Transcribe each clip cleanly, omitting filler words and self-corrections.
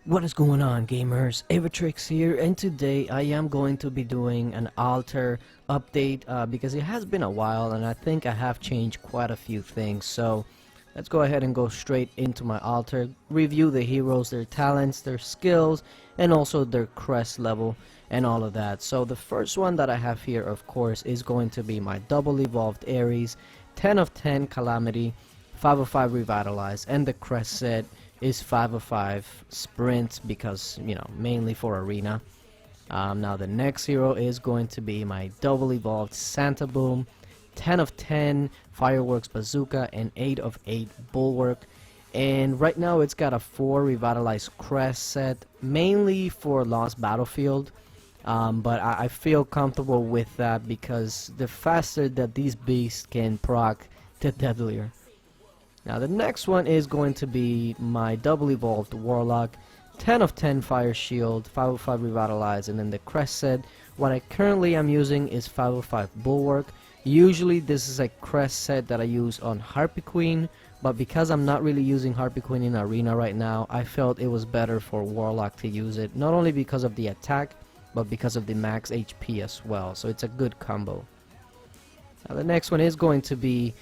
What is going on, gamers? Aevatrex here, and today I am going to be doing an altar update because it has been a while and I think I have changed quite a few things. So let's go ahead and go straight into my altar, review the heroes, their talents, their skills, and also their crest level and all of that. So the first one that I have here, of course, is going to be my double evolved Ares, 10 of 10 Calamity, 5 of 5 Revitalize, and the crest set is 5 of 5 sprint because, mainly for arena. Now the next hero is going to be my double evolved Santa Boom, 10 of 10 Fireworks Bazooka, and 8 of 8 Bulwark. And right now it's got a 4 revitalized crest set, mainly for Lost Battlefield. But I feel comfortable with that because the faster that these beasts can proc, the deadlier. Now the next one is going to be my double evolved Warlock, 10 of 10 Fire Shield, 5 of 5 Revitalize, and then the crest set. What I currently am using is 5 of 5 Bulwark. Usually this is a crest set that I use on Harpy Queen, but because I'm not really using Harpy Queen in Arena right now, I felt it was better for Warlock to use it, not only because of the attack, but because of the max HP as well, so it's a good combo. Now the next one is going to be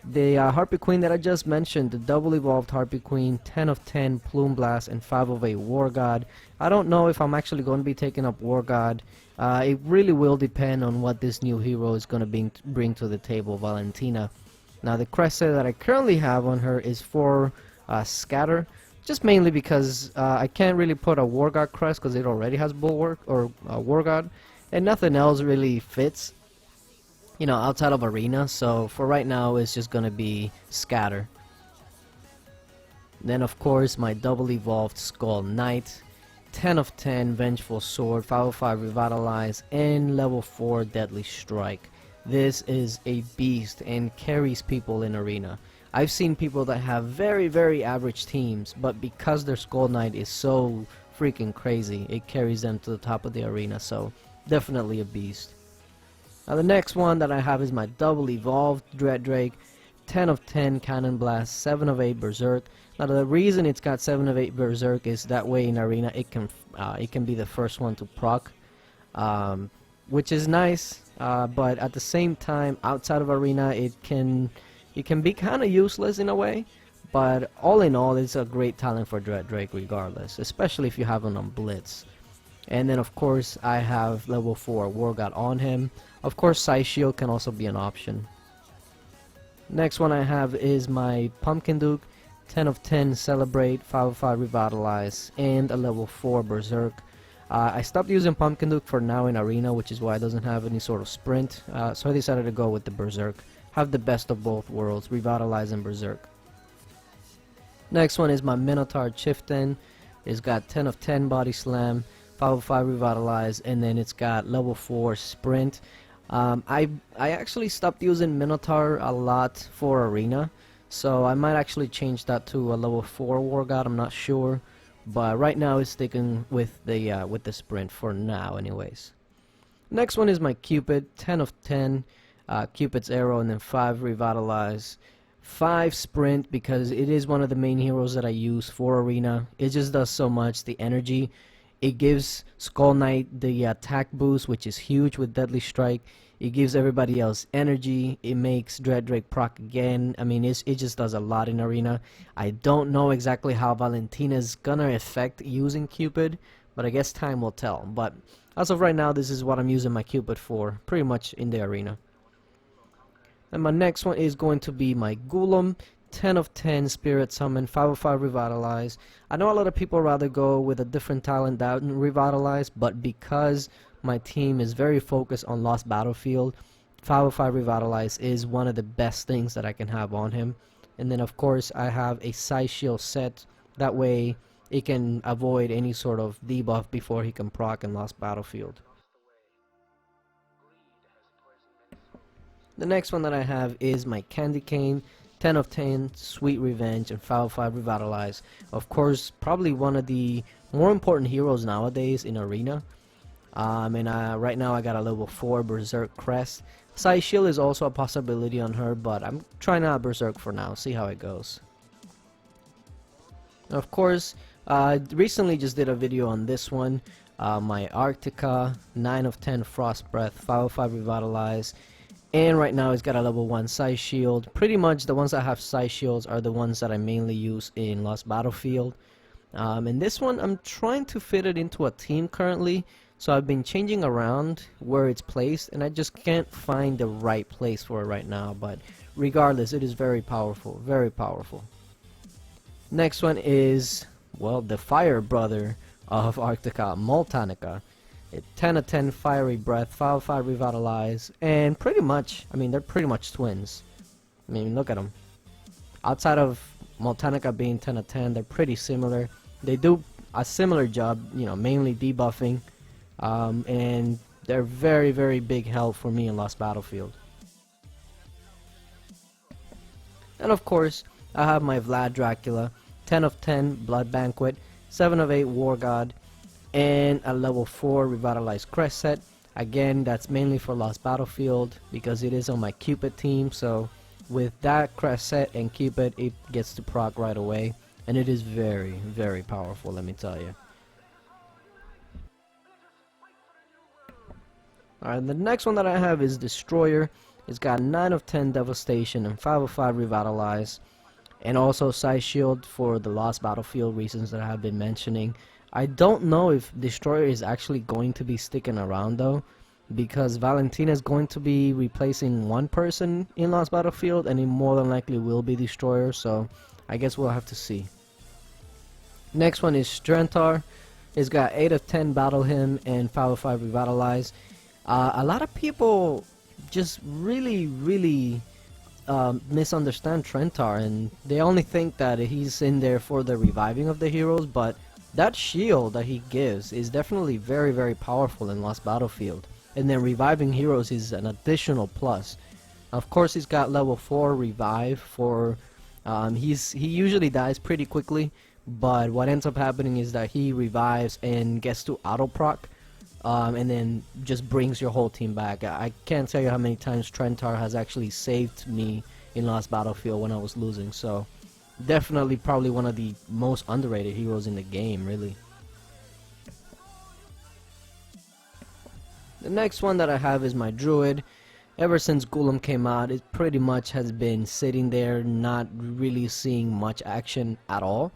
the Harpy Queen that I just mentioned, the double evolved Harpy Queen, 10 of 10 Plume Blast, and 5 of 8 War God. I don't know if I'm actually going to be taking up War God. It really will depend on what this new hero is going to bring to the table, Valentina. Now the crest set that I currently have on her is for Scatter, just mainly because I can't really put a War God crest because it already has Bulwark or War God, and nothing else really fits, outside of arena. So for right now it's just gonna be Scatter. Then of course my double evolved Skull Knight, 10 of 10 Vengeful Sword, 5 of 5 Revitalize, and level 4 Deadly Strike. This is a beast and carries people in arena. I've seen people that have very average teams, but because their Skull Knight is so freaking crazy, it carries them to the top of the arena. So definitely a beast. Now the next one that I have is my double evolved Dread Drake, 10 of 10 Cannon Blast, 7 of 8 Berserk. Now the reason it's got 7 of 8 Berserk is that way in arena it can be the first one to proc, which is nice. But at the same time, outside of arena, it can be kind of useless in a way. But all in all, it's a great talent for Dread Drake regardless, especially if you have him on Blitz. And then of course I have level 4 War God on him. Of course Side Shield can also be an option. Next one I have is my Pumpkin Duke, 10 of 10 Celebrate, 5 of 5 Revitalize, and a level 4 Berserk. I stopped using Pumpkin Duke for now in Arena, which is why it doesn't have any sort of sprint, so I decided to go with the Berserk. Have the best of both worlds, Revitalize and Berserk. Next one is my Minotaur Chieftain. It's got 10 of 10 Body Slam, 5 of 5 Revitalize, and then it's got level 4 Sprint. I actually stopped using Minotaur a lot for Arena, so I might actually change that to a level 4 War God, I'm not sure. But right now it's sticking with the Sprint for now anyways. Next one is my Cupid, 10 of 10 Cupid's Arrow, and then 5 Revitalize. 5 Sprint because it is one of the main heroes that I use for Arena. It just does so much, the energy. It gives Skull Knight the attack boost, which is huge with Deadly Strike. It gives everybody else energy. It makes Dread Drake proc again. I mean, it just does a lot in Arena. I don't know exactly how Valentina is gonna affect using Cupid, but I guess time will tell. But as of right now, this is what I'm using my Cupid for, pretty much in the Arena. And my next one is going to be my Golem, 10 of 10 Spirit Summon, 5 of 5 Revitalize. I know a lot of people rather go with a different talent than Revitalize, but because my team is very focused on Lost Battlefield, 5 of 5 Revitalize is one of the best things that I can have on him. And then of course I have a Side Shield set, that way it can avoid any sort of debuff before he can proc in Lost Battlefield. The next one that I have is my Candy Cane, 10 of 10 Sweet Revenge, and 5 of 5 Revitalize. Of course, probably one of the more important heroes nowadays in Arena. Right now I got a level 4 Berserk Crest. Side Shield is also a possibility on her, but I'm trying out Berserk for now, see how it goes. Of course, Recently just did a video on this one. My Arctica, 9 of 10 Frost Breath, 505 Revitalize, and right now it's got a level 1 Size Shield. Pretty much the ones that have Size Shields are the ones that I mainly use in Lost Battlefield. And this one I'm trying to fit it into a team currently, so I've been changing around where it's placed and I just can't find the right place for it right now, but regardless it is very powerful, very powerful. Next one is, well, the fire brother of Arctica, Moltanica. 10 of 10 Fiery Breath, 505 Revitalize, and pretty much, I mean, they're pretty much twins. I mean, look at them. Outside of Moltanica being 10 of 10, they're pretty similar. They do a similar job, you know, mainly debuffing, and they're very, very big help for me in Lost Battlefield. And of course, I have my Vlad Dracula, 10 of 10 Blood Banquet, 7 of 8 War God, and a level 4 Revitalized Crest set. Again, that's mainly for Lost Battlefield because it is on my Cupid team, so with that crest set and Cupid, it gets to proc right away, and it is very, very powerful, let me tell you. Alright, the next one that I have is Destroyer. It's got 9 of 10 Devastation and 5 of 5 Revitalize, and also Size Shield for the Lost Battlefield reasons that I have been mentioning. I don't know if Destroyer is actually going to be sticking around though, because Valentina is going to be replacing one person in Lost Battlefield, and it more than likely will be Destroyer, so I guess we'll have to see. Next one is Strentar. It's got 8 of 10 Battle Hymn and 5 of 5 Revitalize. A lot of people just really misunderstand Trentar, and they only think that he's in there for the reviving of the heroes, but that shield that he gives is definitely very, very powerful in Lost Battlefield. And then reviving heroes is an additional plus. Of course, he's got level 4 revive for he usually dies pretty quickly, but what ends up happening is that he revives and gets to auto proc, and then just brings your whole team back. I can't tell you how many times Trentar has actually saved me in Lost Battlefield when I was losing, so definitely probably one of the most underrated heroes in the game, really. The next one that I have is my Druid. Ever since Golem came out, it pretty much has been sitting there, not really seeing much action at all.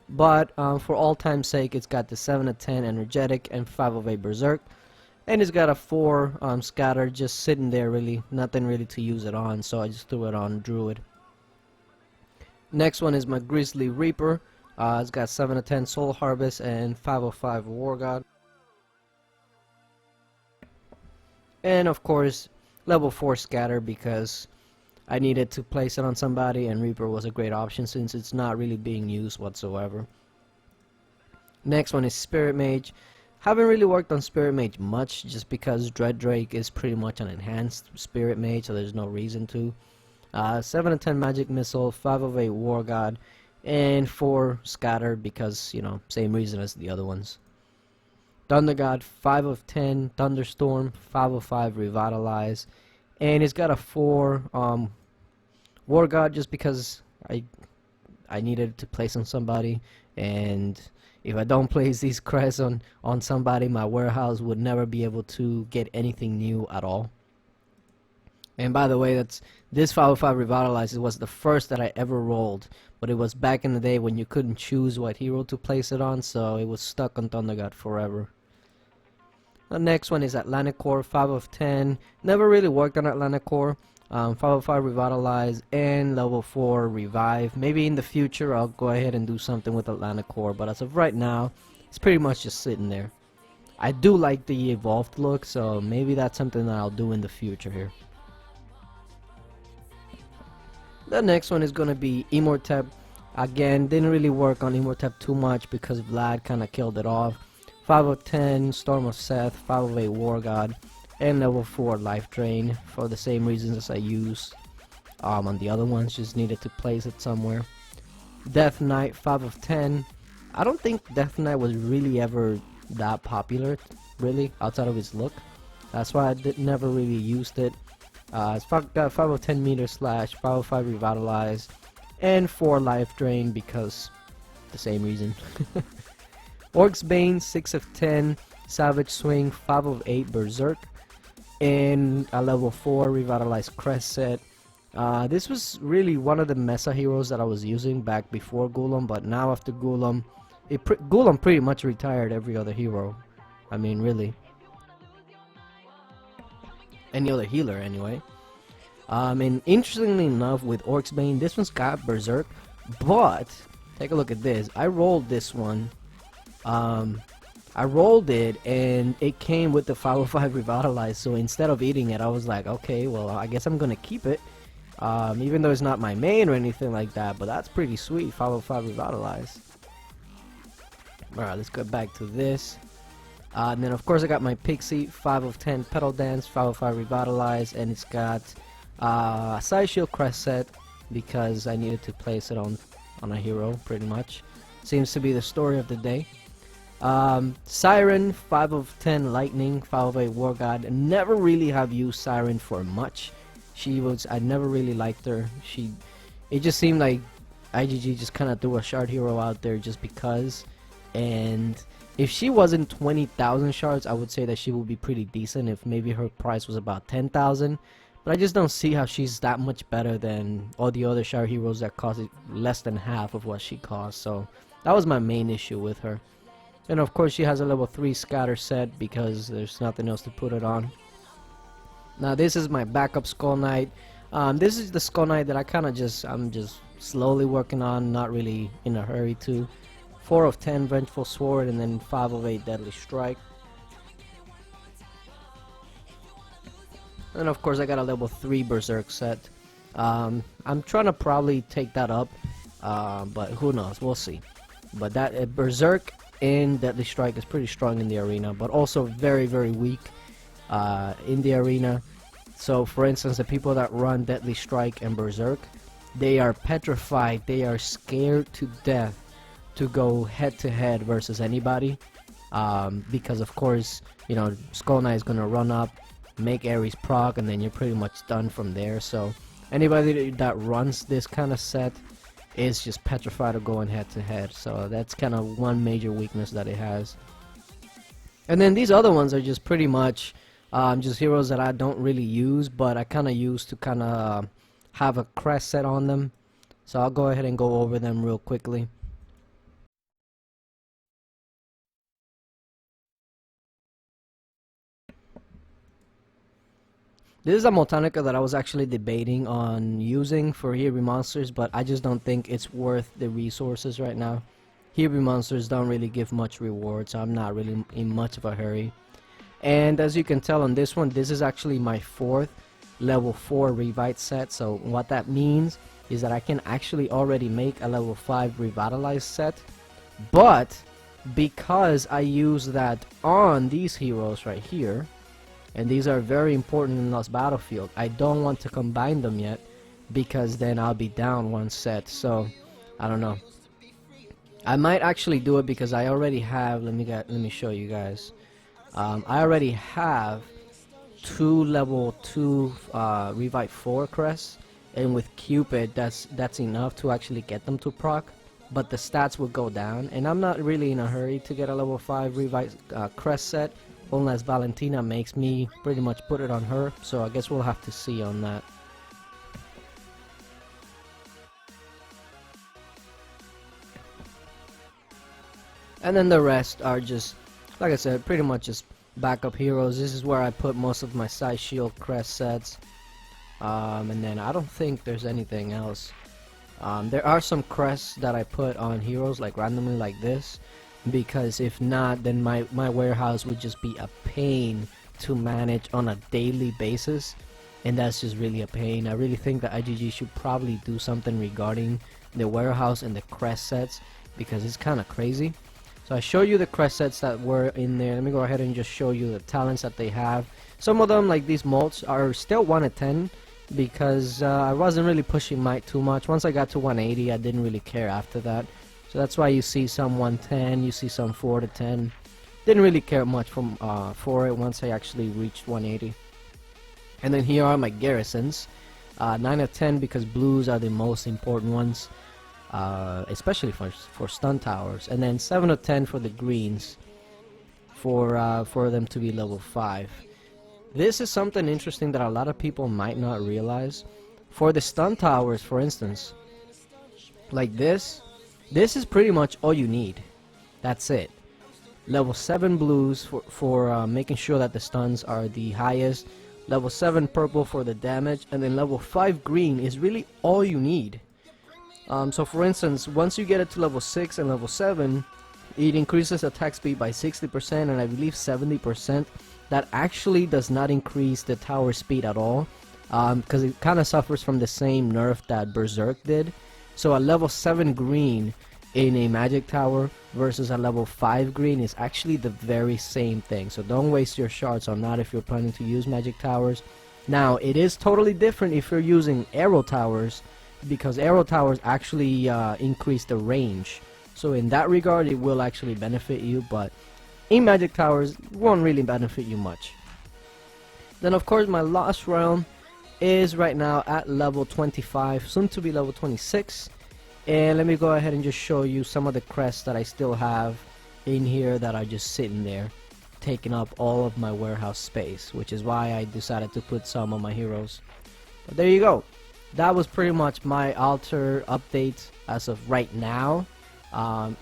But for all time's sake, it's got the 7 of 10 Energetic and 5 of 8 Berserk. And it's got a 4 Scatter just sitting there, really. Nothing really to use it on, so I just threw it on Druid. Next one is my Grizzly Reaper. It's got 7 of 10 Soul Harvest and 5 of 5 War God. And of course, level 4 Scatter because I needed to place it on somebody, and Reaper was a great option since it's not really being used whatsoever. Next one is Spirit Mage. Haven't really worked on Spirit Mage much just because Dread Drake is pretty much an enhanced Spirit Mage, so there's no reason to. 7 of 10 Magic Missile, 5 of 8 War God, and 4 Scatter because, you know, same reason as the other ones. Thunder God, 5 of 10 Thunderstorm, 5 of 5 Revitalize, and it's got a 4 War God just because I needed to place on somebody, and if I don't place these crests on somebody, my warehouse would never be able to get anything new at all. And by the way, this 505 Revitalize was the first that I ever rolled, but it was back in the day when you couldn't choose what hero to place it on, so it was stuck on Thunder God forever. The next one is Atlantic Core, 5 of 10. Never really worked on Atlantic Core. 505 Revitalize and level 4 Revive. Maybe in the future I'll go ahead and do something with Atlantic Core, but as of right now, it's pretty much just sitting there. I do like the evolved look, so maybe that's something that I'll do in the future here. The next one is going to be Immortep. Again, didn't really work on Immortep too much because Vlad kind of killed it off. 5 of 10 Storm of Seth, 5 of 8 War God, and level 4 Life Drain for the same reasons as I used on the other ones, just needed to place it somewhere. Death Knight, 5 of 10. I don't think Death Knight was really ever that popular, really, outside of its look. That's why I never really used it. It's got 5 of 10 Meter Slash, 5 of 5 Revitalize, and 4 Life Drain because the same reason. Orc's Bane, 6 of 10, Savage Swing, 5 of 8, Berserk, and a level 4 Revitalized Crest set. This was really one of the mesa heroes that I was using back before Golem, but now after Golem, Golem pretty much retired every other hero. I mean, really. Any other healer, anyway. And interestingly enough, with Orc's Bane, this one's got Berserk, but take a look at this. I rolled this one. I rolled it, and it came with the 505 Revitalize, so instead of eating it, I was like, okay, well, I guess I'm gonna keep it. Even though it's not my main or anything like that, but that's pretty sweet, 505 Revitalize. Alright, let's go back to this. And then of course I got my Pixie, 5 of 10 Petal Dance, 505 Revitalize, and it's got Side Shield Crest set because I needed to place it on a hero, pretty much. Seems to be the story of the day. Siren, 5 of 10 Lightning, 5 of 8 War God. Never really have used Siren for much. I never really liked her. It just seemed like IGG just kind of threw a shard hero out there just because. And if she wasn't 20,000 shards, I would say that she would be pretty decent if maybe her price was about 10,000. But I just don't see how she's that much better than all the other shard heroes that cost less than half of what she costs. So that was my main issue with her. And of course she has a level 3 scatter set because there's nothing else to put it on. Now this is my backup Skull Knight. This is the Skull Knight that I'm just slowly working on, not really in a hurry to. 4 of 10 Vengeful Sword, and then 5 of 8 Deadly Strike. And of course I got a level 3 Berserk set. I'm trying to probably take that up, but who knows, we'll see. But that Berserk and Deadly Strike is pretty strong in the arena, but also very, very weak in the arena. So for instance, the people that run Deadly Strike and Berserk, they are petrified, they are scared to death to go head to head versus anybody, because of course, you know, Skull Knight is gonna run up, make Ares proc, and then you're pretty much done from there. So anybody that runs this kind of set is just petrified of going head to head. So that's kind of one major weakness that it has. And then these other ones are just pretty much just heroes that I don't really use, but I kind of use to kind of have a crest set on them. So I'll go ahead and go over them real quickly. This is a Motanica that I was actually debating on using for Hero Monsters, but I just don't think it's worth the resources right now. Hero Monsters don't really give much reward, so I'm not really in much of a hurry. And as you can tell on this one, this is actually my 4th level 4 Revite set. So what that means is that I can actually already make a level 5 Revitalized set, but because I use that on these heroes right here, and these are very important in Lost Battlefield, I don't want to combine them yet because then I'll be down one set. So I don't know. I might actually do it because I already have. Let me show you guys. I already have 2 level 2 Revite 4 crests, and with Cupid that's enough to actually get them to proc, but the stats will go down, and I'm not really in a hurry to get a level 5 Revite crest set unless Valentina makes me pretty much put it on her. So I guess we'll have to see on that. And then the rest are just, like I said, pretty much just backup heroes. This is where I put most of my Side Shield crest sets. And then I don't think there's anything else. There are some crests that I put on heroes like randomly like this, because if not, then my warehouse would just be a pain to manage on a daily basis, and that's just really a pain. I really think that IGG should probably do something regarding the warehouse and the crest sets, because it's kind of crazy. So I show you the crest sets that were in there. Let me go ahead and just show you the talents that they have. Some of them, like these molts, are still 1 at 10 because I wasn't really pushing might too much. Once I got to 180, I didn't really care after that. So that's why you see some 110, you see some 4 to 10. Didn't really care much for it once I actually reached 180. And then here are my garrisons. 9 of 10 because blues are the most important ones. especially for stun towers, and then 7 of 10 for the greens for them to be level 5. This is something interesting that a lot of people might not realize. For the stun towers, for instance, like this is pretty much all you need. That's it. Level 7 blues for making sure that the stuns are the highest. Level 7 purple for the damage, and then level 5 green is really all you need. So for instance, once you get it to level 6 and level 7, it increases attack speed by 60% and I believe 70%. That actually does not increase the tower speed at all, because it kind of suffers from the same nerf that Berserk did. So a level 7 green in a magic tower versus a level 5 green is actually the very same thing. So don't waste your shards on that if you're planning to use magic towers. Now it is totally different if you're using arrow towers, because arrow towers actually increase the range. So in that regard it will actually benefit you, but in magic towers it won't really benefit you much. Then of course my last realm is right now at level 25, soon to be level 26. And let me go ahead and just show you some of the crests that I still have in here that are just sitting there, taking up all of my warehouse space, which is why I decided to put some on my heroes. But there you go. That was pretty much my altar update as of right now.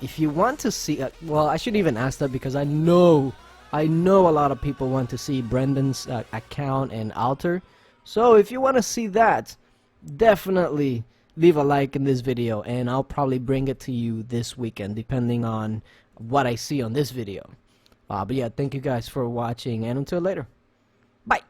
If you want to see, well, I shouldn't even ask that because I know a lot of people want to see Brendan's account and altar. So if you want to see that, definitely leave a like in this video and I'll probably bring it to you this weekend depending on what I see on this video. But yeah, thank you guys for watching and until later. Bye!